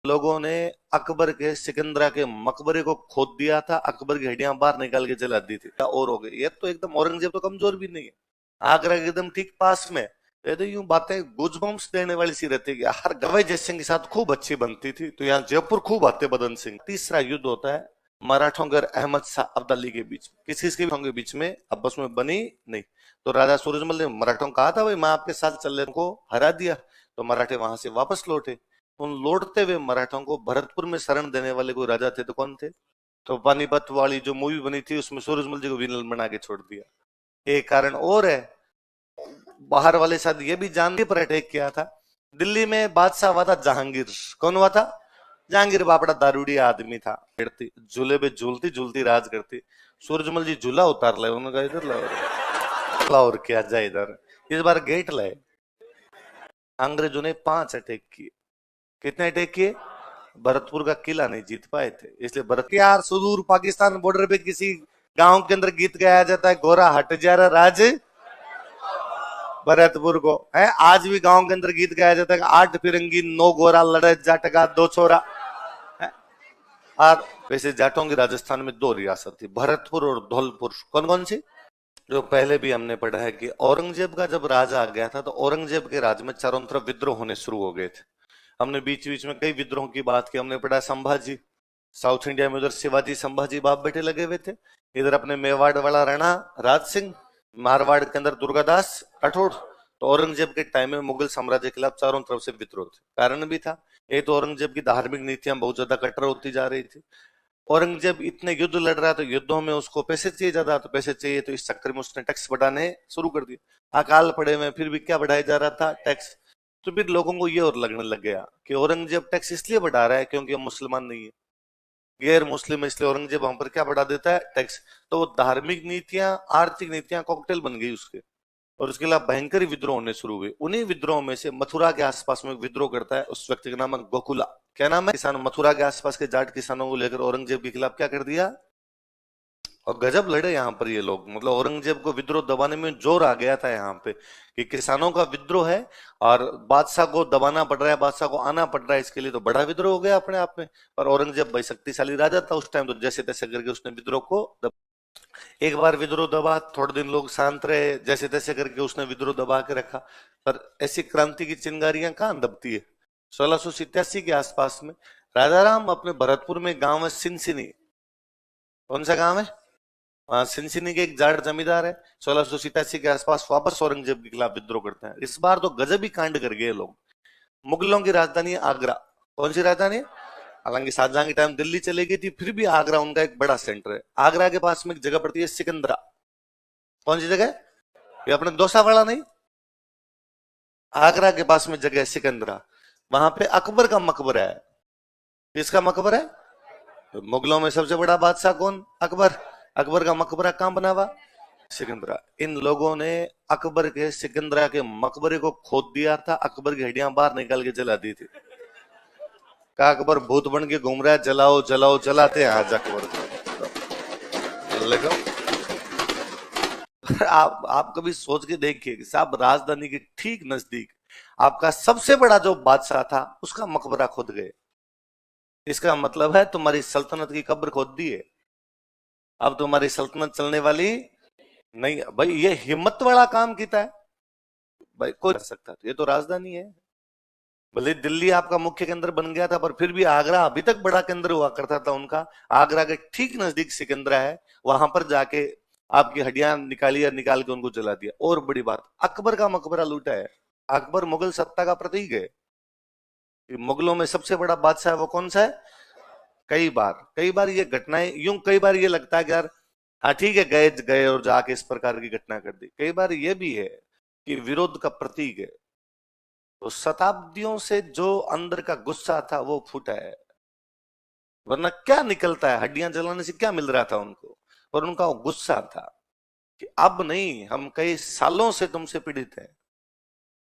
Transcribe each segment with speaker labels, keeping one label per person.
Speaker 1: लोगों ने अकबर के सिकंदरा के मकबरे को खोद दिया था, अकबर की हड्डियां बाहर निकाल के जला दी थी। और हो गई ये तो एकदम, औरंगजेब तो कमजोर भी नहीं है, आगरा के एकदम ठीक पास में। ये तो यूं बातें गूजबम्स देने वाली सी रहती है कि हर गवाई जय सिंह के साथ खूब अच्छी बनती थी, तो यहाँ जयपुर खूब आते बदन सिंह। तीसरा युद्ध होता है मराठों और अहमद शाह अब्दाली के बीच, किसी के बीच में आपस में बनी नहीं। तो राजा सूरजमल ने मराठों को कहा था भाई मैं आपके साथ चलने को हरा दिया, तो मराठे वहां से वापस लौटे। उन लौटते हुए मराठों को भरतपुर में शरण देने वाले कोई राजा थे तो कौन थे? तो पानीपत वाली जो मूवी बनी थी उसमें सूरजमल जी को विलन बना के छोड़ दिया। एक कारण और है, बाहर वाले शायद ये भी जानते पर अटैक किया था। दिल्ली में बादशाह हुआ था जहांगीर। कौन हुआ था? जहांगीर बापड़ा दारूडी आदमी था, झूले पे झूलती झूलती राज करती। सूरजमल जी झूला उतार लाए, उन्होंने कहा इधर लाओ और क्या जाए इधर। इस बार गेट लाए। अंग्रेजों ने 5 अटैक किए। कितने अटैक किए? भरतपुर का किला नहीं जीत पाए थे, इसलिए भरत यार सुदूर पाकिस्तान बॉर्डर पे किसी गांव के अंदर गीत गाया जाता है, गोरा हट जा रहा राज भरतपुर को है। आज भी गांव के अंदर गीत गाया जाता है, 8 फिरंगी 9 गोरा लड़े जाट का 2 छोरा है। और वैसे जाटों की राजस्थान में 2 रियासत थी, भरतपुर और धौलपुर। कौन कौन सी? जो पहले भी हमने पढ़ा है कि औरंगजेब का जब राज आ गया था तो औरंगजेब के राज में चारों तरफ विद्रोह होने शुरू हो गए थे। हमने बीच बीच में कई विद्रोह की बात की, हमने पढ़ा संभाजी, साउथ इंडिया में उधर शिवाजी संभाजी बाप बेटे लगे हुए थे, इधर अपने मेवाड़ वाला राणा राज सिंह, मारवाड़ के अंदर दुर्गादास राठौड़। तो औरंगजेब के टाइम में मुगल साम्राज्य के खिलाफ चारों तरफ से विद्रोह थे। कारण भी था, एक तो औरंगजेब की धार्मिक नीतियां बहुत ज्यादा कट्टर होती जा रही थी। औरंगजेब इतने युद्ध लड़ रहा तो युद्धों में उसको पैसे चाहिए ज्यादा, तो पैसे चाहिए, तो इस चक्कर में उसने टैक्स बढ़ाने शुरू कर दिए। अकाल पड़े में फिर भी क्या बढ़ाया जा रहा था? टैक्स। तो फिर लोगों को ये और लगने लग गया कि औरंगजेब टैक्स इसलिए बढ़ा रहा है क्योंकि हम मुसलमान नहीं है, गैर मुस्लिम है, इसलिए औरंगजेब हम पर क्या बढ़ा देता है? टैक्स। तो वो धार्मिक नीतियां आर्थिक नीतियां कॉकटेल बन गई उसके, और उसके खिलाफ भयंकर विद्रोह होने शुरू हुए। उन्हीं विद्रोह में से मथुरा के आसपास में विद्रोह करता है, उस व्यक्ति का नाम है गोकुला। क्या नाम है? किसान, मथुरा के आसपास के जाट किसानों को लेकर औरंगजेब के खिलाफ क्या कर दिया, और गजब लड़े यहाँ पर ये लोग। मतलब औरंगजेब को विद्रोह दबाने में जोर आ गया था यहाँ पे कि किसानों का विद्रोह है और बादशाह को दबाना पड़ रहा है, बादशाह को आना पड़ रहा है, इसके लिए तो बड़ा विद्रोह हो गया अपने आप में। पर औरंगजेब भाई शक्तिशाली राजा था उस टाइम, तो जैसे तैसे करके उसने विद्रोह को एक बार विद्रोह दबा, थोड़े दिन लोग शांत रहे, जैसे तैसे करके उसने विद्रोह दबा के रखा। पर ऐसी क्रांति की चिंगारियां कहां दबती है? 1687 के आसपास में राजाराम अपने भरतपुर में गांव है सिनसिनी। कौन सा गांव है? सिनसिनी के एक जाट जमींदार है, 1687 के आसपास वापस औरंगजेब के खिलाफ विद्रोह करते हैं। इस बार तो गजब ही कांड कर गए लोग। मुगलों की राजधानी है आगरा। कौन सी राजधानी है? हालांकि शाहजहां के टाइम दिल्ली चली गई थी, फिर भी आगरा उनका एक बड़ा सेंटर है। आगरा के पास में एक जगह पड़ती है सिकंदरा। कौन सी जगह? ये अपने दोसा वाला नहीं, आगरा के पास में जगह है सिकंदरा। वहां पे अकबर का मकबरा है। किसका मकबरा है? तो मुगलों में सबसे बड़ा बादशाह कौन? अकबर। अकबर का मकबरा कहां बना हुआ? सिकंदरा। इन लोगों ने अकबर के सिकंदरा के मकबरे को खोद दिया था, अकबर की हड्डियां बाहर निकाल के जला दी थी। का अकबर भूत बन के घूम रहा है, जलाओ जलाओ, जलाते हैं आज अकबर को। आप कभी सोच के देखिए कि साहब राजधानी के ठीक नजदीक आपका सबसे बड़ा जो बादशाह था उसका मकबरा खोद गए। इसका मतलब है तुम्हारी सल्तनत की कब्र खोद दी है, अब तुम्हारी सल्तनत चलने वाली नहीं। भाई ये हिम्मत वाला काम किया है भाई, कोई कर सकता था। ये तो राजधानी है। भले दिल्ली आपका मुख्य केंद्र बन गया था, पर फिर भी आगरा अभी तक बड़ा केंद्र हुआ करता था उनका। आगरा के ठीक नजदीक सिकंदरा है, वहां पर जाके आपकी हड्डियां निकाली और निकाल के उनको जला दिया। और बड़ी बात, अकबर का मकबरा लूटा है। अकबर मुगल सत्ता का प्रतीक है। मुगलों में सबसे बड़ा बादशाह वो कौन सा है? कई बार ये घटनाएं यूं, कई बार ये लगता है कि यार हाँ ठीक है, गए गए और जाके इस प्रकार की घटना कर दी। कई बार ये भी है कि विरोध का प्रतीक है। तो शताब्दियों से जो अंदर का गुस्सा था वो फूटा है, वरना क्या निकलता है? हड्डियां जलाने से क्या मिल रहा था उनको? और उनका वो गुस्सा था कि अब नहीं, हम कई सालों से तुमसे पीड़ित हैं।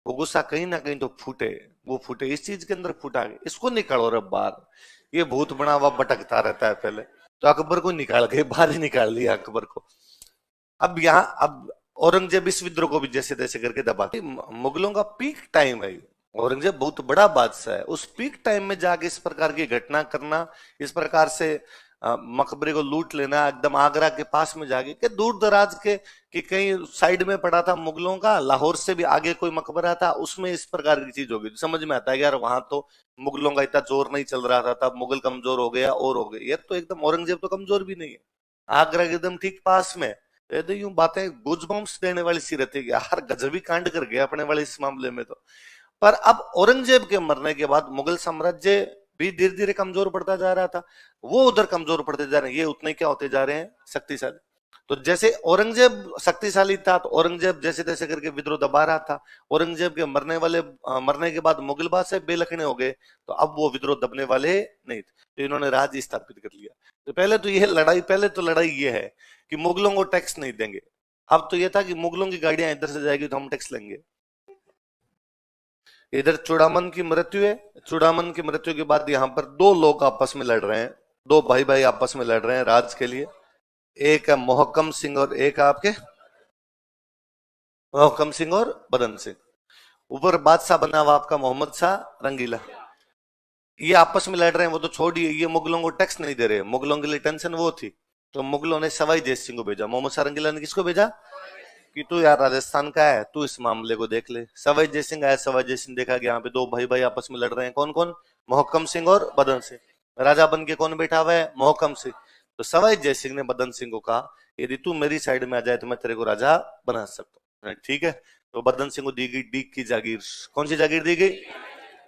Speaker 1: वो गुस्सा कहीं ना कहीं तो फूटे, वो फूटे इस चीज के अंदर फूटा है। इसको निकालो रे बाहर। ये भूत बना हुआ भटकता रहता है पहले, तो अकबर को निकाल के बाहर ही निकाल दिया अकबर को। अब औरंगजेब इस विद्रोह को भी जैसे तैसे करके दबा। मुगलों का पीक टाइम है, औरंगजेब बहुत बड़ा बादशाह है, उस पीक टाइम में जाके इस प्रकार की घटना करना, इस प्रकार से मकबरे को लूट लेना, एकदम आगरा के पास में जाके, कि दूर दराज के कि कहीं साइड में पड़ा था मुगलों का, लाहौर से भी आगे कोई मकबरा था, उसमें इस प्रकार की चीज होगी, समझ में आता है यार वहां तो मुगलों का इतना जोर नहीं चल रहा था, तब मुगल कमजोर हो गया और हो गए, ये तो एकदम औरंगजेब तो कमजोर भी नहीं है, आगरा के एकदम ठीक पास में। ये तो यूं बातें गूजबम्स देने वाली सी रहती है कि यार गजब ही कांड कर गया अपने वाले इस मामले में तो। पर अब औरंगजेब के मरने के बाद मुगल साम्राज्य भी धीरे धीरे कमजोर पड़ता जा रहा था, वो उधर कमजोर पड़ते जा रहे हैं, ये उतने क्या होते जा रहे हैं, शक्तिशाली। तो जैसे औरंगजेब शक्तिशाली था तो औरंगजेब जैसे तैसे करके विद्रोह दबा रहा था, औरंगजेब के मरने के बाद मुगल बादशाह बेलखने हो गए, तो अब वो विद्रोह दबने वाले नहीं थे, तो इन्होंने राज स्थापित कर लिया। तो पहले तो लड़ाई ये है कि मुगलों को टैक्स नहीं देंगे। अब तो ये था कि मुगलों की गाड़ियां इधर से जाएगी तो हम टैक्स लेंगे। इधर चूड़ामन की मृत्यु है, चूड़ामन की मृत्यु के बाद यहाँ पर दो लोग आपस में लड़ रहे हैं, दो भाई भाई आपस में लड़ रहे हैं राज के लिए। एक है मोहकम सिंह और एक है आपके मोहकम सिंह और बदन सिंह। ऊपर बादशाह बना हुआ आपका मोहम्मद शाह रंगीला। ये आपस में लड़ रहे हैं, वो तो छोड़िए, ये मुगलों को टैक्स नहीं दे रहे, मुगलों के लिए टेंशन वो थी। तो मुगलों ने सवाई जय सिंह को भेजा, मोहम्मद शाह रंगीला ने किसको भेजा कि तू यार राजस्थान का है, तू इस मामले को देख ले। सवाई जय सिंह आया, सवाई जय सिंह देखा कि यहाँ पे दो भाई भाई आपस में लड़ रहे हैं, कौन कौन, मोहकम सिंह और बदन सिंह। राजा बन के कौन बैठा हुआ है, मोहकम सिंह। तो सवाई जय सिंह ने बदन सिंह को कहा यदि तू मेरी साइड में आ जाए तो मैं तेरे को राजा बना सकता हूँ, ठीक है। तो बदन सिंह को दी गई डीग की जागीर। कौन सी जागीर दी गई,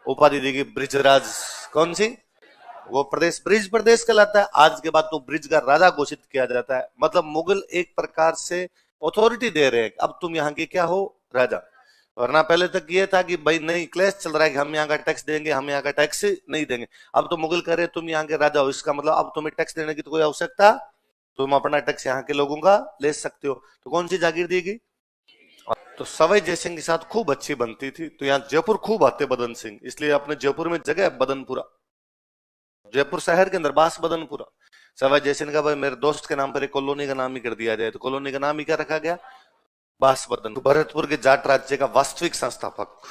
Speaker 1: उपाधि दी गई ब्रिजराज। कौन सी, वो प्रदेश ब्रिज प्रदेश कहलाता है, आज के बाद तो ब्रिज का राजा घोषित किया जाता है, मतलब मुगल एक प्रकार से अथॉरिटी दे रहे हैं, अब तुम यहाँ के क्या हो, राजा। वरना पहले तक ये था कि भाई नहीं, क्लेश चल रहा है कि हम यहाँ का टैक्स देंगे, हम यहाँ का टैक्स नहीं देंगे। अब तो मुगल कह रहे तुम यहाँ के राजा हो, इसका मतलब अब तुम्हें टैक्स देने की तो कोई आवश्यकता, तुम अपना टैक्स यहाँ के लोगों का ले सकते हो। तो कौन सी जागीर दी गई, तो सवाई जयसिंह के साथ खूब अच्छी बनती थी, तो यहाँ जयपुर खूब आते बदन सिंह, इसलिए अपने जयपुर में जगह है बदनपुरा, जयपुर शहर के अंदर बास बदनपुरा। सवाई जयसिंह का भाई मेरे दोस्त के नाम पर एक कॉलोनी का नाम ही कर दिया जाए, तो कॉलोनी का नाम ही क्या रखा गया, बास बदन। भरतपुर के जाट राज्य का वास्तविक संस्थापक,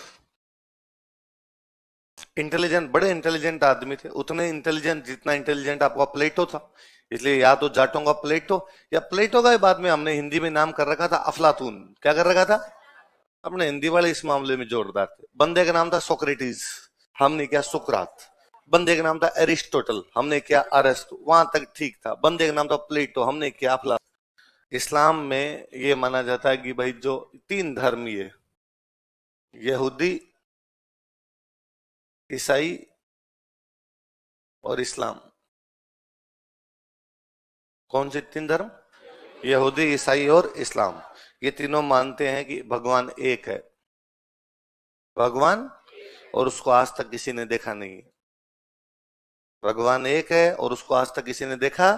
Speaker 1: इंटेलिजेंट, बड़े इंटेलिजेंट आदमी थे, उतने इंटेलिजेंट जितना इंटेलिजेंट आपका प्लेटो था, इसलिए या तो जाटों का प्लेटो, या प्लेटो का बाद में हमने हिंदी में नाम कर रखा था अफलातून। क्या कर रखा था, अपने हिंदी वाले इस मामले में जोरदार थे। बंदे का नाम था सोक्रेटिस, हमने क्या सुकरात। बंदे का नाम था एरिस्टोटल, हमने क्या अरस्तु, वहां तक ठीक था। बंदे का नाम था प्लेटो, हमने क्या अफलातून। इस्लाम में ये माना जाता है कि भाई जो तीन धर्म, ये यहूदी, ईसाई और इस्लाम, कौन से तीन धर्म, यहूदी, ईसाई और इस्लाम, ये तीनों मानते हैं कि भगवान एक है, भगवान, और उसको आज तक किसी ने देखा नहीं है। भगवान एक है और उसको आज तक किसी ने देखा।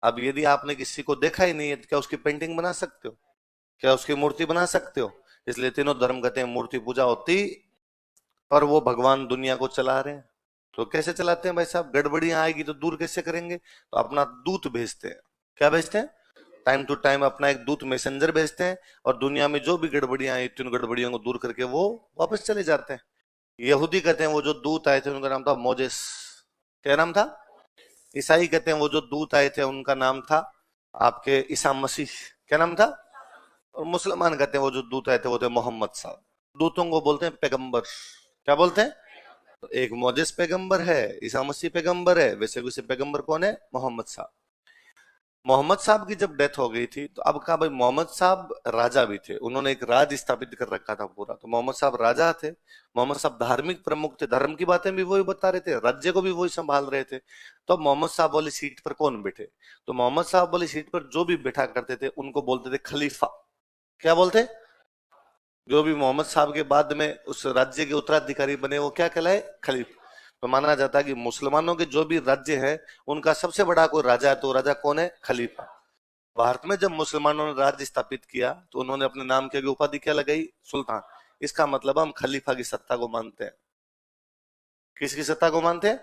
Speaker 1: अब यदि आपने किसी को देखा ही नहीं है तो क्या उसकी पेंटिंग बना सकते हो, क्या उसकी मूर्ति बना सकते हो। इसलिए तीनों धर्म कहते हैं मूर्ति पूजा होती, पर वो भगवान दुनिया को चला रहे हैं। तो कैसे चलाते हैं भाई साहब, गड़बड़ियां आएगी तो दूर कैसे करेंगे, तो अपना दूत भेजते हैं। क्या भेजते हैं, टाइम टू टाइम अपना एक दूत मैसेंजर भेजते हैं, और दुनिया में जो भी गड़बड़ियां आई तीन गड़बड़ियों को दूर करके वो वापस चले जाते हैं। यहूदी कहते हैं वो जो दूत आए थे उनका नाम था मोजेस। क्या नाम था, ईसाई कहते हैं वो जो दूत आए थे उनका नाम था आपके ईसा मसीह। क्या नाम था, और मुसलमान कहते हैं वो जो दूत आए थे वो थे मोहम्मद साहब। दूतों को बोलते हैं पैगंबर। क्या बोलते हैं, तो एक मोजेस पैगंबर है, ईसा मसीह पैगंबर है, वैसे वैसे पैगंबर कौन है, मोहम्मद साहब। मोहम्मद साहब की जब डेथ हो गई थी तो अब कहा भाई मोहम्मद साहब राजा भी थे, उन्होंने एक राज स्थापित कर रखा था पूरा, तो मोहम्मद साहब राजा थे, मोहम्मद साहब धार्मिक प्रमुख थे, धर्म की बातें भी वही बता रहे थे, राज्य को भी वही संभाल रहे थे। तो मोहम्मद साहब वाली सीट पर कौन बैठे, तो मोहम्मद साहब वाली सीट पर जो भी बैठा करते थे उनको बोलते थे खलीफा। क्या बोलते, जो भी मोहम्मद साहब के बाद में उस राज्य के उत्तराधिकारी बने वो क्या कहलाए, खलीफा। तो माना जाता है कि मुसलमानों के जो भी राज्य है उनका सबसे बड़ा कोई राजा है, तो राजा कौन है, खलीफा। भारत में जब मुसलमानों ने राज्य स्थापित किया तो उन्होंने अपने नाम की आगे उपाधि क्या लगाई, सुल्तान। इसका मतलब हम खलीफा की सत्ता को मानते हैं। किसकी सत्ता को मानते हैं,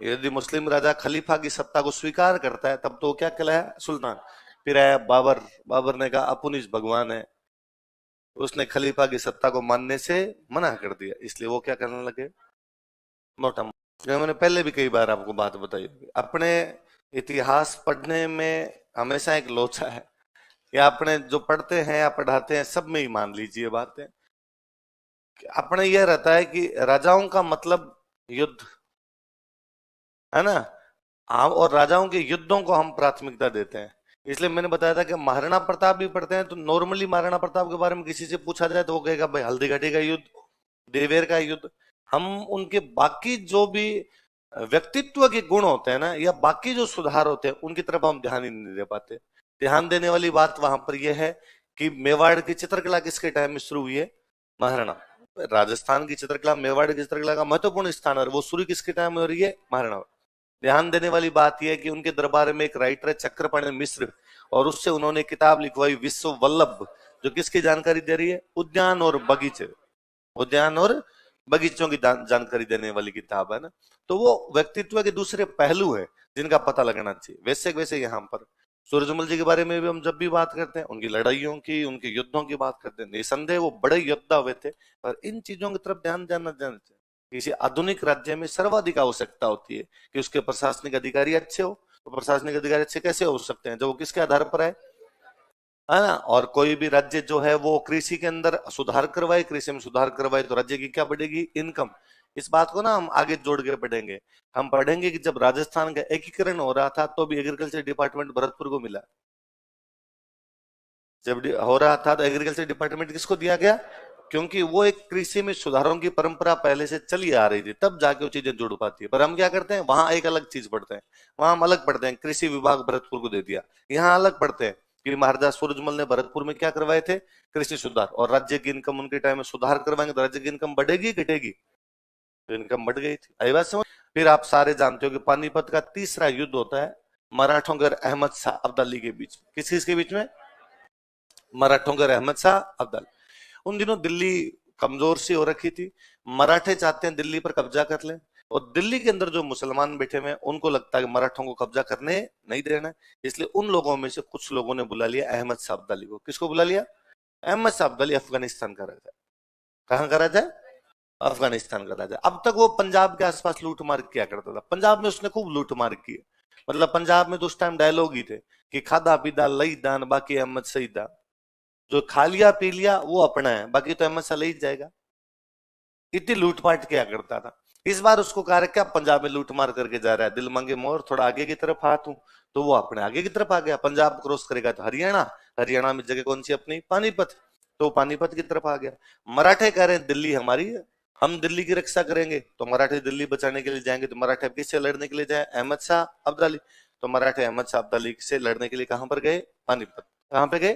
Speaker 1: यदि मुस्लिम राजा खलीफा की सत्ता को स्वीकार करता है तब तो क्या कहलाया, सुल्तान। फिर आया बाबर, बाबर ने कहा अपुनिस भगवान है, उसने खलीफा की सत्ता को मानने से मना कर दिया, इसलिए वो क्या करने लगे, मोटा मोटा। मैंने पहले भी कई बार आपको बात बताई होगी, अपने इतिहास पढ़ने में हमेशा एक लोचा है, या अपने जो पढ़ते हैं या पढ़ाते हैं सब में ही मान लीजिए बातें, अपने यह रहता है कि राजाओं का मतलब युद्ध है ना, हम और राजाओं के युद्धों को हम प्राथमिकता देते हैं। इसलिए मैंने बताया था कि महाराणा प्रताप भी पढ़ते हैं तो नॉर्मली महाराणा प्रताप के बारे में किसी से पूछा जाए तो वो कहेगा भाई हल्दी घाटी का युद्ध, देवेर का युद्ध। हम उनके बाकी जो भी व्यक्तित्व के गुण होते हैं ना, या बाकी जो सुधार होते हैं उनकी तरफ हम ध्यान ही नहीं दे पाते। ध्यान देने वाली बात वहां पर यह है कि मेवाड़ की चित्रकला किसके टाइम में शुरू हुई है, महाराणा। राजस्थान की चित्रकला, मेवाड़ की चित्रकला का महत्वपूर्ण स्थान है, वो शुरू किसके टाइम में हो रही है, महाराणा। ध्यान देने वाली बात यह है कि उनके दरबार में एक राइटर है चक्रपाणि मिश्र, और उससे उन्होंने किताब लिखवाई विश्व वल्लभ, जो किसकी जानकारी दे रही है, उद्यान और बगीचे, उद्यान और बगीचों की जानकारी देने वाली किताब है ना। तो वो व्यक्तित्व के दूसरे पहलू है जिनका पता लगना चाहिए। वैसे वैसे यहाँ पर सूरजमल जी के बारे में भी हम जब भी बात करते हैं, उनकी लड़ाइयों की, उनके युद्धों की बात करते हैं, निसंदेह वो बड़े योद्धा हुए थे, पर इन चीजों की तरफ ध्यान जाना चाहिए। किसी आधुनिक राज्य में सर्वाधिक आवश्यकता होती है कि उसके प्रशासनिक अधिकारी अच्छे हो। तो प्रशासनिक अधिकारी अच्छे कैसे हो सकते हैं, जो वो किसके आधार पर है ना। और कोई भी राज्य जो है वो कृषि के अंदर सुधार करवाए, कृषि में सुधार करवाए तो राज्य की क्या बढ़ेगी, इनकम। इस बात को ना हम आगे जोड़ के पढ़ेंगे। हम पढ़ेंगे कि जब राजस्थान का एकीकरण हो रहा था तो भी एग्रीकल्चर डिपार्टमेंट भरतपुर को मिला। जब हो रहा था तो एग्रीकल्चर डिपार्टमेंट किसको दिया गया, क्योंकि वो एक कृषि में सुधारों की परंपरा पहले से चली आ रही थी, तब जाके वो चीजें जुड़ पाती है। पर हम क्या करते हैं, वहां एक अलग चीज पढ़ते हैं, वहां हम अलग पढ़ते हैं, कृषि विभाग भरतपुर को दे दिया। यहाँ अलग पढ़ते हैं कि महाराजा सूरजमल ने भरतपुर में क्या करवाए थे, कृषि सुधार, और राज्य की इनकम उनके टाइम में सुधार करवाएंगे तो राज्य की इनकम बढ़ेगी घटेगी, तो इनकम बढ़ गई थी। आई बात समझ। फिर आप सारे जानते हो कि पानीपत का तीसरा युद्ध होता है मराठों और अहमद शाह अब्दाली के बीच। किस किसके बीच में, मराठों और अहमद शाह अब्दाली। उन दिनों दिल्ली कमजोर सी हो रखी थी, मराठे चाहते हैं दिल्ली पर कब्जा कर लें, और दिल्ली के अंदर जो मुसलमान बैठे हुए हैं उनको लगता है कि मराठों को कब्जा करने नहीं देना है। इसलिए उन लोगों में से कुछ लोगों ने बुला लिया अहमद शाह अब्दाली को। किसको बुला लिया, अहमद शाह अब्दाली अफगानिस्तान का राजा। कहाँ का राजा, अफगानिस्तान का राजा। अब तक वो पंजाब के आसपास लूट मार किया करता था, पंजाब में उसने खूब लूट मार की है। मतलब पंजाब में तो उस टाइम डायलॉग ही थे कि खादा पीदा लई दान बाकी अहमद सईदा, जो खा लिया पी लिया वो अपना है, बाकी तो अहमद शाह ले ही जाएगा। इतनी लूटपाट किया करता था। इस बार उसको कहा क्या पंजाब में लूट मार करके जा रहा है, दिल मांगे मोर थोड़ा आगे की तरफ हाथ हूं, तो वो अपने आगे की तरफ आ गया। पंजाब क्रॉस करेगा तो हरियाणा, हरियाणा में जगह कौन सी अपनी, पानीपत, तो पानीपत की तरफ आ गया। मराठे कह रहे हैं दिल्ली हमारी है, हम दिल्ली की रक्षा करेंगे, तो मराठे दिल्ली बचाने के लिए जाएंगे। तो मराठे किससे लड़ने के लिए जाए, अहमद शाह अब्दाली। तो मराठे अहमद शाह अब्दाली से लड़ने के लिए कहां पर गए, पानीपत। कहां पे गए,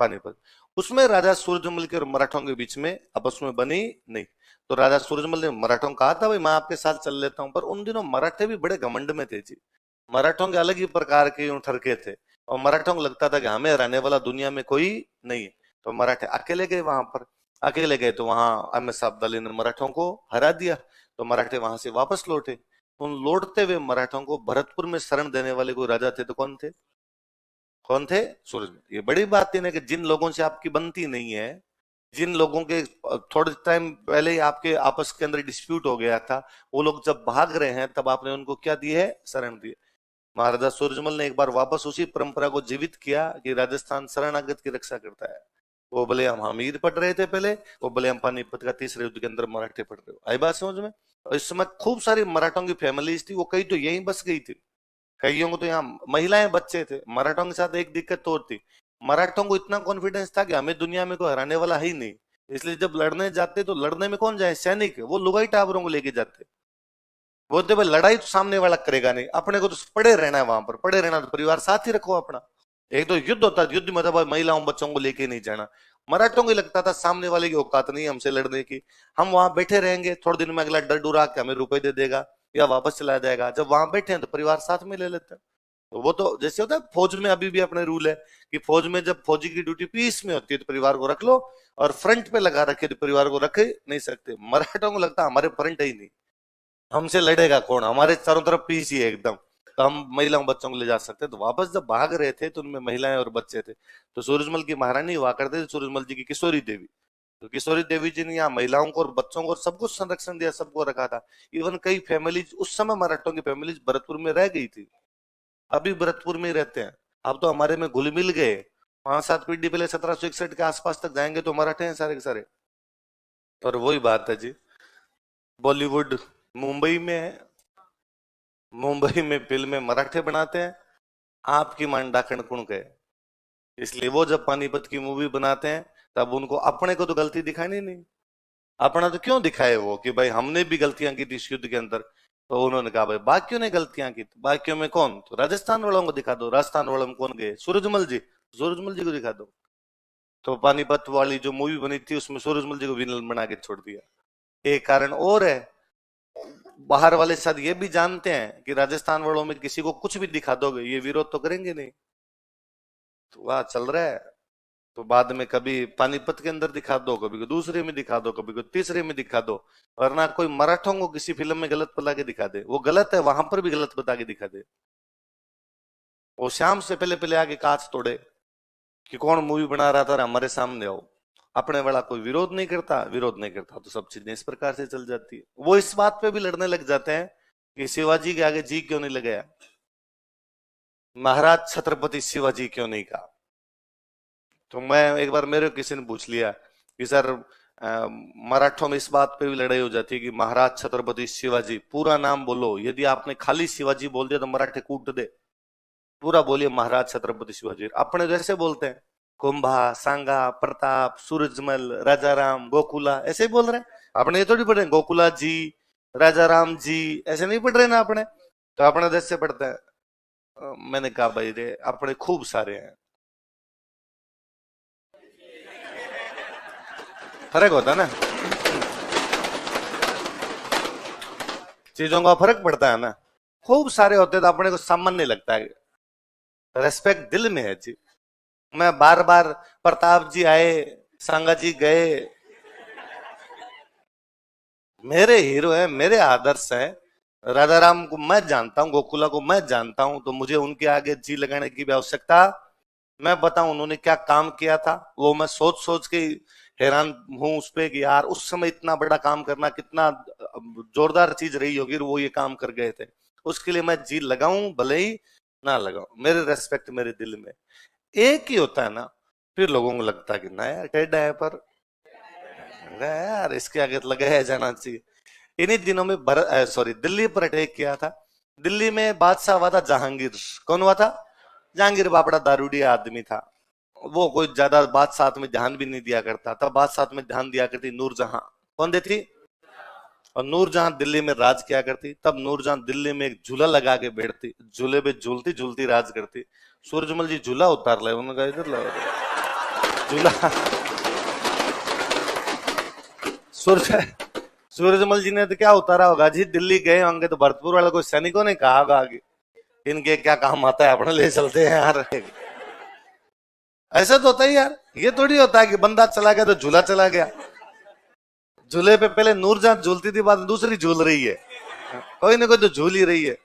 Speaker 1: पानीपत। उसमें राजा सूरजमल के और मराठों के बीच में आपस में बनी नहीं। तो राजा सूरजमल ने मराठों को कहा था भाई मैं आपके साथ चल लेता हूं, पर उन दिनों मराठे भी बड़े घमंड में थे जी। मराठों के अलग ही प्रकार के ठरके थे, और मराठों को लगता था कि हमें हराने वाला दुनिया में कोई नहीं है। तो मराठे अकेले गए वहां पर, अकेले गए तो वहां अहमद शाह अब्दाली ने मराठों को हरा दिया। तो मराठे वहां से वापस लौटे। उन लौटते हुए मराठों को भरतपुर में शरण देने वाले कोई राजा थे, तो कौन थे, कौन थे, सूरजमल। ये बड़ी बात है ना कि जिन लोगों से आपकी बनती नहीं है, जिन लोगों के थोड़े टाइम पहले ही आपके आपस के अंदर डिस्प्यूट हो गया था, वो लोग जब भाग रहे हैं तब आपने उनको क्या दिए है, शरण दिए। महाराजा सूरजमल ने एक बार वापस उसी परंपरा को जीवित किया कि राजस्थान शरणागत की रक्षा करता है। वो भले हम हमीर पढ़ रहे थे पहले, वो भले हम पानीपत का तीसरे युद्ध के अंदर मराठे पढ़ रहे हो। आई बात समझ में। और इस समय खूब सारी मराठों की फैमिलीज थी, वो कई तो यहीं बस गई थी, कईयों को तो यहाँ महिलाएं बच्चे थे। मराठों के साथ एक दिक्कत तो और थी, मराठों को इतना कॉन्फिडेंस था कि हमें दुनिया में कोई हराने वाला है ही नहीं, इसलिए जब लड़ने जाते तो लड़ने में कौन जाए, सैनिक, वो लुगाई टाबरों को लेके जाते। बोलते भाई लड़ाई तो सामने वाला करेगा नहीं, अपने को तो पड़े रहना है, वहां पर पड़े रहना, तो परिवार साथ ही रखो अपना। एक तो युद्ध होता है, युद्ध में तो महिलाओं बच्चों को लेके नहीं जाना। मराठों को लगता था सामने वाले की औकात नहीं हमसे लड़ने की, हम वहां बैठे रहेंगे, थोड़े दिन में अगला डर डुरा के हमें रुपए दे देगा या वापस चला जाएगा। जब वहां बैठे हैं तो परिवार साथ में ले लेते हैं। तो वो तो जैसे होता है फौज में, अभी भी अपने रूल है कि फौज में जब फौजी की ड्यूटी पीस में होती है तो परिवार को रख लो, और फ्रंट पे लगा रखे तो परिवार को रख नहीं सकते। मराठों को लगता है हमारे फ्रंट है ही नहीं, हमसे लड़ेगा कौन, हमारे चारों तरफ पीस ही है एकदम, तो हम महिलाओं बच्चों को ले जा सकते हैं। तो वापस जब भाग रहे थे तो उनमें महिलाएं और बच्चे थे। तो सूरजमल की महारानी हुआ करते थे सूरजमल जी की किशोरी देवी। तो किशोरी देवी जी ने यहाँ महिलाओं को और बच्चों को और सबको संरक्षण दिया, सबको रखा था। इवन कई फैमिलीज उस समय मराठों की फैमिलीज भरतपुर में रह गई थी, अभी भरतपुर में ही रहते हैं। अब तो हमारे में घुल मिल गए। 5-7 पीढ़ी पहले 1761 के आसपास तक जाएंगे तो मराठे हैं सारे के सारे। और वही बात है जी, बॉलीवुड मुंबई में है, मुंबई में फिल्में मराठे बनाते हैं, आपकी मान डाकण कुण के। इसलिए वो जब पानीपत की मूवी बनाते हैं तब उनको अपने को तो गलती दिखानी नहीं। अपना तो क्यों दिखाए वो कि भाई हमने भी गलतियां की थी इस युद्ध के अंदर। तो उन्होंने कहा भाई बाकियों ने गलतियां की, तो बाकियों में कौन? तो राजस्थान वालों को दिखा दो। राजस्थान वालों में कौन गए? सूरजमल जी, सूरजमल जी को दिखा दो। तो पानीपत वाली जो मूवी बनी थी उसमें सूरजमल जी को विलन बना के छोड़ दिया। एक कारण और है, बाहर वाले शायद ये भी जानते हैं कि राजस्थान वालों में किसी को कुछ भी दिखा दोगे ये विरोध तो करेंगे नहीं। तो वह चल रहा है। तो बाद में कभी पानीपत के अंदर दिखा दो, कभी को दूसरे में दिखा दो, कभी को तीसरे में दिखा दो। वरना कोई मराठों को किसी फिल्म में गलत बता के दिखा दे, वो गलत है वहां पर भी गलत बता के दिखा दे। वो शाम से पहले पहले आके कांच तोड़े कि कौन मूवी बना रहा था और हमारे सामने आओ। अपने वाला कोई विरोध नहीं करता, विरोध नहीं करता तो सब चीजें इस प्रकार से चल जाती है। वो इस बात पे भी लड़ने लग जाते हैं कि शिवाजी के आगे जी क्यों नहीं लगाया, महाराज छत्रपति शिवाजी क्यों नहीं कहा। तो मैं एक बार मेरे किसी ने पूछ लिया कि सर मराठों में इस बात पे भी लड़ाई हो जाती है कि महाराज छत्रपति शिवाजी, पूरा नाम बोलो। यदि आपने खाली शिवाजी बोल दिया तो मराठे कूट दे। पूरा बोलिए महाराज छत्रपति शिवाजी। अपने जैसे बोलते हैं कुंभा, सांगा, प्रताप, सूरजमल, राजा राम, गोकुला, ऐसे ही बोल रहे हैं। अपने ये थोड़ी पढ़ रहे हैं गोकुला जी, राजा राम जी, ऐसे नहीं पढ़ रहे ना अपने। तो अपने देश से पढ़ते हैं। मैंने कहा भाई रे अपने खूब सारे हैं, फर्क होता है ना, चीजों का फर्क पड़ता है ना। खूब सारे होते तो अपने को सामान्य लगता है, रेस्पेक्ट दिल में है जी। मैं बार बार प्रताप जी आए, सांगा जी गए, मेरे हीरो है, मेरे आदर्श है। राजा राम को मैं जानता हूं, गोकुला को मैं जानता हूं, तो मुझे उनके आगे जी लगाने की भी आवश्यकता। मैं बताऊं उन्होंने क्या काम किया था, वो मैं सोच सोच के हैरान हूं उस पे कि यार उस समय इतना बड़ा काम करना कितना जोरदार चीज रही होगी, वो ये काम कर गए थे। उसके लिए मैं जी लगाऊं भले ही ना लगाऊं, मेरे रेस्पेक्ट मेरे दिल में। एक ही होता है ना, फिर लोगों को लगता है कि ना यार टेढ़ा है, पर यार इसके आगे तो लगाया जाना चाहिए। इन्हीं दिनों में सॉरी दिल्ली पर अटैक किया था। दिल्ली में बादशाह हुआ था जहांगीर। कौन हुआ था? जहांगीर बापड़ा दारूडिया आदमी था। वो कोई ज्यादा बात साथ में ध्यान भी नहीं दिया करता था, बात साथ में ध्यान दिया करती नूरजहां। कौन देती? और नूरजहां दिल्ली में राज किया करती। तब नूरजहां दिल्ली में एक झूला लगा के बैठती, झूले पे झूलती झूलती राज करती। सूरजमल जी झूला उतार ले, उन्होंने कहा इधर ला झूला। सूरजमल जी ने तो क्या उतारा होगा जी, दिल्ली गए होंगे तो भरतपुर वाले कोई सैनिकों ने कहा होगा कि इनके क्या काम आता है, अपने ले चलते हैं यार। ऐसा तो होता ही यार, ये थोड़ी होता है कि बंदा चला गया तो झूला चला गया। झूले पे पहले नूरजहां झूलती थी, बाद दूसरी झूल रही है, कोई ना कोई तो झूल ही रही है।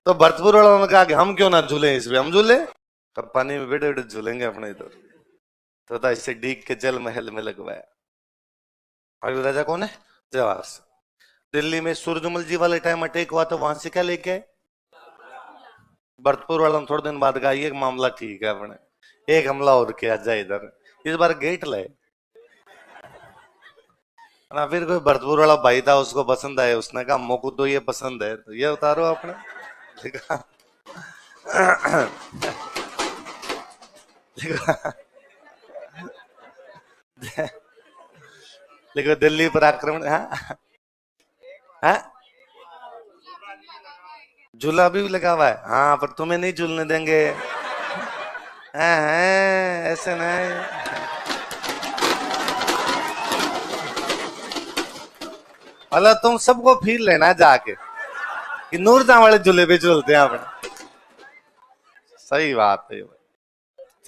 Speaker 1: तो भरतपुर वालों ने कहा कि हम क्यों ना झूले इसमें, हम झूले तब पानी में बैठे बैठे झूलेंगे अपने इधर। तो था इससे डीग के जल महल में लगवाया। अभी राजा कौन है? जवाहर सिंह। दिल्ली में सूरजमल जी वाले टाइम अटैक हुआ तो वहां से क्या लेके आए? भरतपुर वालों ने थोड़े दिन बाद कहा ये मामला ठीक है, अपने एक हमला और किया जाए इधर, इस बार गेट लाए ना। फिर कोई भरतपुर वाला भाई था, उसको पसंद आए, उसने कहा मोकू तो ये पसंद है तो ये उतारो आपने। देखो दिल्ली पर आक्रमण, हाँ हाँ झूला भी लगा हुआ है, हाँ पर तुम्हें नहीं झूलने देंगे। हाँ ऐसे नहीं। अल्लाह तुम सबको फील लेना जाके कि नूरजहां वाले झूले पे झूलते हैं अपने। सही बात है।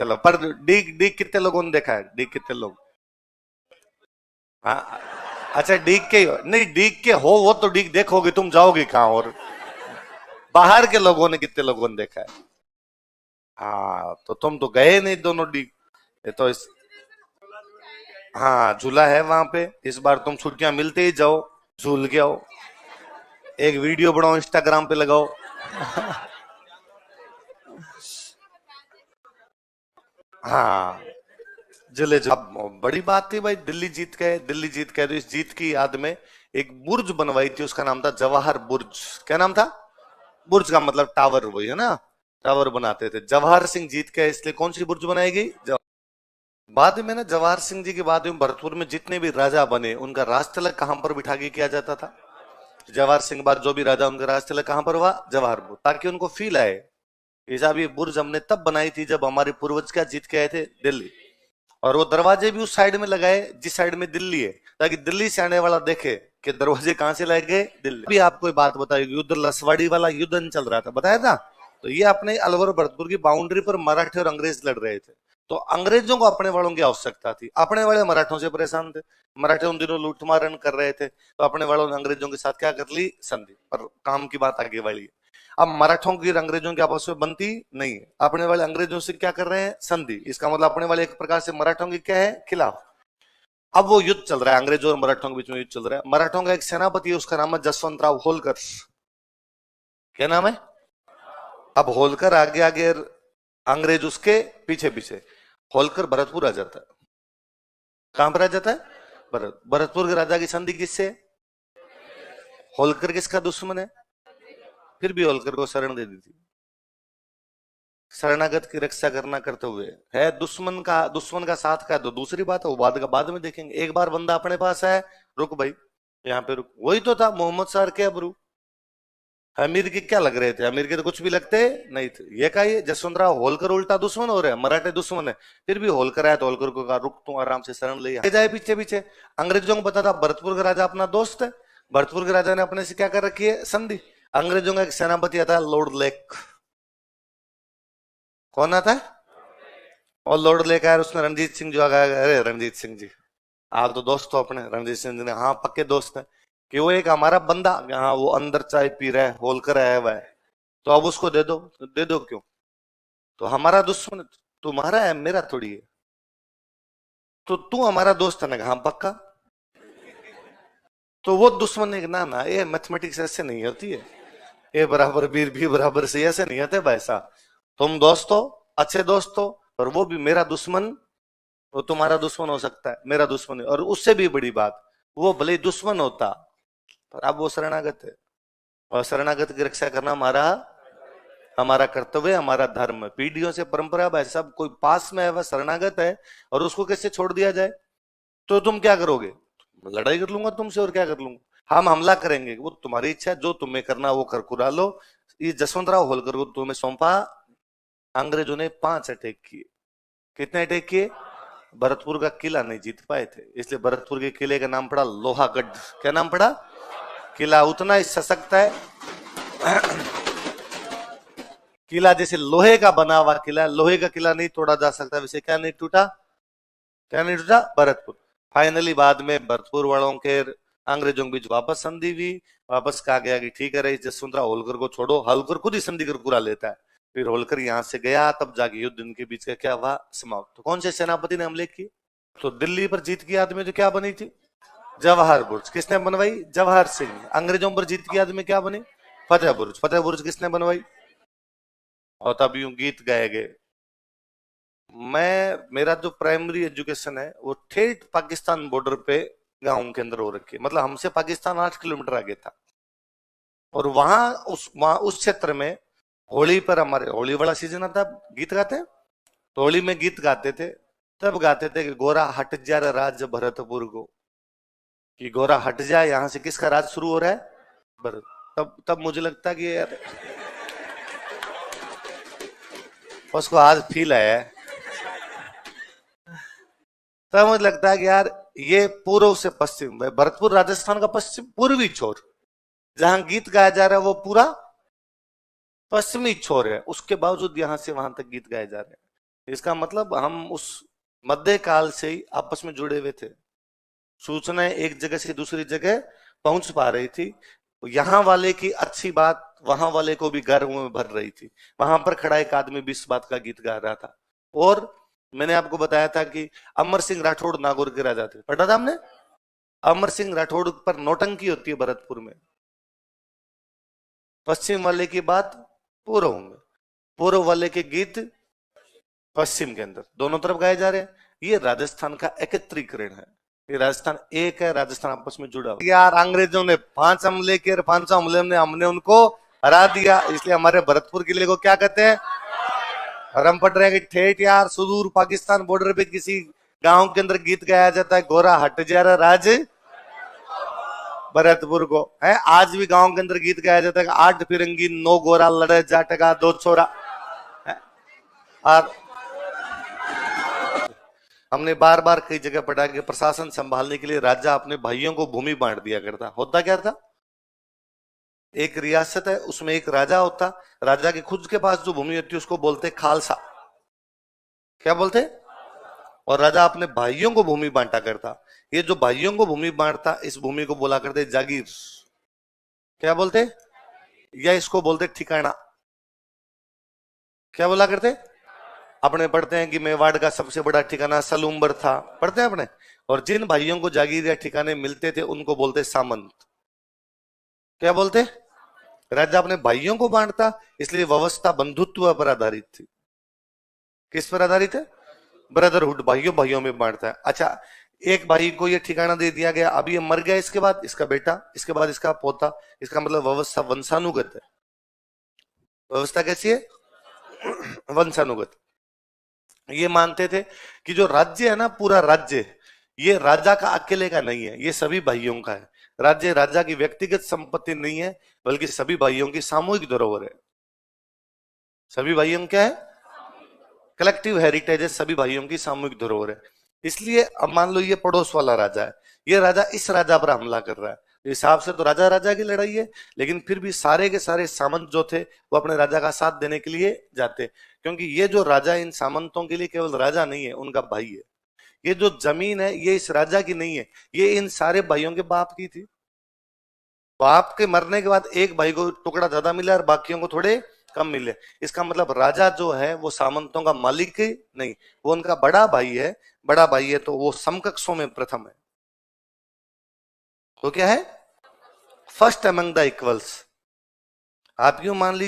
Speaker 1: चलो पर डीग डीग कितने लोगों ने देखा है? डीग कितने लोग? हाँ अच्छा डीग के नहीं, डीग के हो वो तो डीग देखोगे, तुम जाओगे कहाँ? और बाहर के लोगों ने कितने लोगों ने देखा है? हाँ, तो तुम तो गए नहीं दोनों डी। ये तो इस, हाँ झूला है वहां पे, इस बार तुम छुट्टियां मिलते ही जाओ, झूल के आओ, एक वीडियो बनाओ, इंस्टाग्राम पे लगाओ। हाँ जले जो, अब बड़ी बात थी भाई, दिल्ली जीत गए, दिल्ली जीत गए, तो इस जीत की याद में एक बुर्ज बनवाई थी, उसका नाम था जवाहर बुर्ज। क्या नाम था? बुर्ज का मतलब टावर, वही है ना, टावर बनाते थे। जवाहर सिंह जीत गए, इसलिए कौन सी बुर्ज बनाई गई? बाद में ना, जवाहर सिंह जी के बाद में भरतपुर में जितने भी राजा बने, उनका राज तिलक कहां पर बिठा के किया जाता था? जवाहर सिंह बाद जो भी राजा, उनका राज तिलक कहां पर हुआ? जवाहरपुर, ताकि उनको फील आए ये साहब, ये बुर्ज हमने तब बनाई थी जब हमारे पूर्वज क्या जीत के आए थे? दिल्ली। और वो दरवाजे भी उस साइड में लगाए जिस साइड में दिल्ली है, ताकि दिल्ली से आने वाला देखे कि दरवाजे कहां से लाए गए? दिल्ली। भी आपको एक बात बताई, युद्ध लसवाड़ी वाला युद्ध चल रहा था, बताया था। तो ये अपने अलवर भरतपुर की बाउंड्री पर मराठे और अंग्रेज लड़ रहे थे। तो अंग्रेजों को अपने वालों की आवश्यकता थी, अपने वाले मराठों से परेशान थे। मराठे उन दिनों लूटमारन कर रहे थे, तो अपने वालों ने अंग्रेजों के साथ क्या कर ली? संधि। पर काम की बात आगे वाली है। अब मराठों की और अंग्रेजों की आपस में बनती नहीं है, अपने वाले अंग्रेजों से क्या कर रहे हैं? संधि। इसका मतलब अपने वाले एक प्रकार से मराठों की क्या है? खिलाफ। अब वो युद्ध चल रहा है, अंग्रेजों और मराठों के बीच में युद्ध चल रहा है। मराठों का एक सेनापति है, उसका नाम है जसवंत राव होलकर। क्या नाम है? अब होलकर आगे आगे, अंग्रेज उसके पीछे पीछे। होलकर भरतपुर आ जाता है। कहां पर आ जाता है? भरतपुर के राजा की संधि किससे? होलकर किसका दुश्मन है? फिर भी होलकर को शरण दे दी थी। शरणागत की रक्षा करना करते हुए, है दुश्मन का साथ का है तो दूसरी बात है, वो बाद में देखेंगे। एक बार बंदा अपने पास है, रुक भाई, यहाँ पे रुक। वही तो था मोहम्मद सार के अबरू। अमीर के क्या लग रहे थे? अमीर के तो कुछ भी लगते नहीं थे। ये का ये जसवंतराव होलकर उल्टा दुश्मन हो रहे हैं, मराठे दुश्मन है। फिर भी होलकर आया तो होलकर को कहा, रुक तू आराम से शरण ले जाए पीछे पीछे। अंग्रेजों को पता था भरतपुर का राजा अपना दोस्त है, भरतपुर के राजा ने अपने से क्या कर रखी है? संधि। अंग्रेजों का एक सेनापति आता है, लॉर्ड लेक। कौन आता है? और लॉर्ड लेक आया, उसने रणजीत सिंह जो आ गया, अरे रणजीत सिंह जी आप तो दोस्त हो अपने। रणजीत सिंह जी ने, हाँ पक्के दोस्त है। कि वो एक हमारा बंदा, हाँ वो अंदर चाय पी रहा है, होलकर आया हुआ है, तो अब उसको दे दो। तो दे दो क्यों? तो हमारा दुश्मन तुम्हारा है, मेरा थोड़ी है। तो तू हमारा दोस्त है ना? हाँ पक्का। तो वो दुश्मन ने, ना ना ये मैथमेटिक्स ऐसे नहीं होती है, ए बराबर बी, बी बराबर सी, ऐसे नहीं होते भाई साहब। तुम दोस्त हो, अच्छे दोस्त हो, पर वो भी मेरा दुश्मन। वो तुम्हारा दुश्मन हो सकता है, मेरा दुश्मन है। और उससे भी बड़ी बात, वो भले ही दुश्मन होता, पर अब वो शरणागत है, और शरणागत की रक्षा करना हमारा हमारा कर्तव्य, हमारा धर्म है। पीढ़ियों से परंपरा। भाई साहब कोई पास में है, वह शरणागत है, और उसको कैसे छोड़ दिया जाए? तो तुम क्या करोगे? लड़ाई कर लूंगा तुमसे, और क्या कर लूंगा? हम हमला करेंगे, वो तुम्हारी इच्छा है, जो तुम्हें करना वो कर कुरा लो। ये जसवंतराव होलकर को तुम्हें सौंपा। अंग्रेजों ने 5 अटैक किए। कितने अटैक किए? भरतपुर का किला नहीं जीत पाए थे, इसलिए भरतपुर के किले का नाम पड़ा लोहागढ़। क्या नाम पड़ा? किला उतना ही सशक्त है, किला जैसे लोहे का बना हुआ किला, लोहे का किला नहीं तोड़ा जा सकता, वैसे क्या नहीं टूटा? क्या नहीं टूटा? भरतपुर। फाइनली बाद में भरतपुर वालों के अंग्रेजों के बीच वापस संधि हुई। वापस कहा गया कि ठीक है रही जसवंतराव होलकर को छोड़ो। होलकर खुद ही संधि कर पूरा लेता है। फिर होलकर यहां से गया, तब जाके युद्ध इनके बीच का क्या हुआ? समाप्त। तो कौन से सेनापति ने हमले किए? तो दिल्ली पर जीत की याद में जो क्या बनी थी? जवाहर बुर्ज। किसने बनवाई? जवाहर सिंह। अंग्रेजों पर जीत की याद में क्या बनी? फतेह बुर्ज। फतेह बुर्ज किसने बनवाई? और तब यूं गीत गाए गए। मेरा जो प्राइमरी एजुकेशन है वो ठेठ पाकिस्तान बॉर्डर पे गांव के अंदर हो रखी है, मतलब हमसे पाकिस्तान 8 किलोमीटर आगे था। और वहां उस क्षेत्र में होली पर, हमारे होली वाला सीजन आता, गीत गाते हैं। तो होली में गीत गाते थे, तब गाते थे कि गोरा हट जा रे राज भरतपुर को, कि गोरा हट जाए, यहां से किसका राज शुरू हो रहा है? भरत। तब तब मुझे लगता कि यार, उसको आज फील आया है। तब मुझे लगता है कि यार ये पूर्व से पश्चिम, भरतपुर राजस्थान का पश्चिम पूर्वी छोर, जहां गीत गाया जा रहा है वो पूरा पश्चिमी छोर है, उसके बावजूद यहां से वहां तक गीत गाए जा रहे हैं। इसका मतलब हम उस मध्य काल से ही आपस में जुड़े हुए थे। सूचनाएं एक जगह से दूसरी जगह पहुंच पा रही थी। यहाँ वाले की अच्छी बात वहां वाले को भी गर्व में भर रही थी। वहां पर खड़ा एक आदमी भी इस बात का गीत गा रहा था। और मैंने आपको बताया था कि अमर सिंह राठौड़ नागौर के राजा थे, पढ़ा था हमने। अमर सिंह राठौड़ पर नौटंकी होती है भरतपुर में। पश्चिम वाले की बात पूर्व में, पूर्व वाले के गीत पश्चिम के अंदर, दोनों तरफ गाए जा रहे हैं। ये राजस्थान का एकत्रीकरण है। ये राजस्थान एक है, राजस्थान आपस में जुड़ा हुआ। यार अंग्रेजों ने 5 हमले किए, 5 हमले में हमने उनको हरा दिया, इसलिए हमारे भरतपुर किले को क्या कहते हैं? और हम पढ़ रहे हैं कि ठेठ यार सुदूर पाकिस्तान बॉर्डर पे किसी गांव के अंदर गीत गाया जाता है, गोरा हट जा रहा राज भरतपुर को है। आज भी गांव के अंदर गीत गाया जाता है, 8 फिरंगी 9 गोरा लड़े जाट का 2 छोरा। और हमने बार बार कई जगह पढ़ा कि प्रशासन संभालने के लिए राजा अपने भाइयों को भूमि बांट दिया करता। होता क्या था? एक रियासत है, उसमें एक राजा होता, राजा के खुद के पास जो भूमि होती है उसको बोलते खालसा। क्या बोलते? और राजा अपने भाइयों को भूमि बांटा करता। ये जो भाइयों को भूमि बांटता, इस भूमि को बोला करते जागीर। क्या बोलते? या इसको बोलते ठिकाना। क्या बोला करते? अपने पढ़ते हैं कि मेवाड़ का सबसे बड़ा ठिकाना सलूम्बर था, पढ़ते हैं अपने। और जिन भाइयों को जागीर या ठिकाने मिलते थे उनको बोलते सामंत। क्या बोलते? राजा अपने भाइयों को बांटता, इसलिए व्यवस्था बंधुत्व पर आधारित थी। किस पर आधारित है? ब्रदरहुड, भाइयों भाइयों में बांटता है। अच्छा, एक भाई को ये ठिकाना दे दिया गया, अभी ये मर गया, इसके बाद इसका बेटा, इसके बाद इसका पोता, इसका मतलब व्यवस्था वंशानुगत है। व्यवस्था कैसी है? वंशानुगत। ये मानते थे कि जो राज्य है ना, पूरा राज्य, ये राजा का अकेले का नहीं है, ये सभी भाइयों का है। राज्य राजा की व्यक्तिगत संपत्ति नहीं है, बल्कि सभी भाइयों की सामूहिक धरोहर है। सभी भाइयों क्या है? कलेक्टिव हेरिटेज है, सभी भाइयों की सामूहिक धरोहर है। इसलिए अब मान लो ये पड़ोस वाला राजा है, ये राजा इस राजा पर हमला कर रहा है, हिसाब से तो राजा राजा की लड़ाई है, लेकिन फिर भी सारे के सारे सामंत जो थे वो अपने राजा का साथ देने के लिए जाते, क्योंकि ये जो राजा इन सामंतों के लिए केवल राजा नहीं है, उनका भाई है। ये जो जमीन है ये इस राजा की नहीं है, ये इन सारे भाइयों के बाप की थी। बाप के मरने के बाद एक भाई को टुकड़ा ज्यादा मिला और बाकियों को थोड़े कम मिले। इसका मतलब राजा जो है वो सामंतों का मालिक नहीं, वो उनका बड़ा भाई है। बड़ा भाई है तो वो समकक्षों में प्रथम है। तो क्या है? First among the equals. आप यूं मान लीजिए